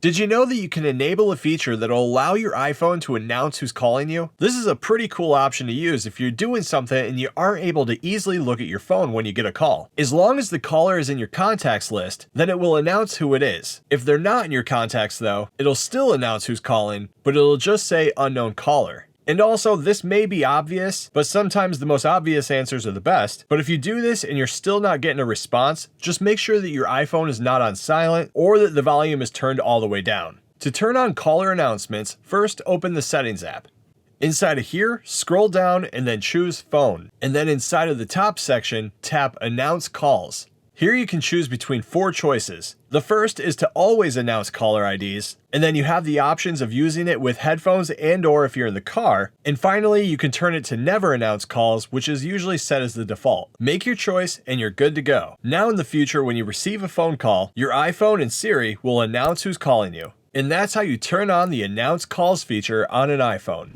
Did you know that you can enable a feature that will allow your iPhone to announce who's calling you? This is a pretty cool option to use if you're doing something and you aren't able to easily look at your phone when you get a call. As long as the caller is in your contacts list, then it will announce who it is. If they're not in your contacts though, it'll still announce who's calling, but it'll just say unknown caller. And also, this may be obvious, but sometimes the most obvious answers are the best. But if you do this and you're still not getting a response, just make sure that your iPhone is not on silent or that the volume is turned all the way down. To turn on caller announcements, first open the Settings app. Inside of here, scroll down and then choose Phone. And then inside of the top section, tap Announce Calls. Here you can choose between 4 choices. The first is to always announce caller IDs, and then you have the options of using it with headphones and/or if you're in the car. And finally, you can turn it to never announce calls, which is usually set as the default. Make your choice and you're good to go. Now in the future, when you receive a phone call, your iPhone and Siri will announce who's calling you. And that's how you turn on the Announce Calls feature on an iPhone.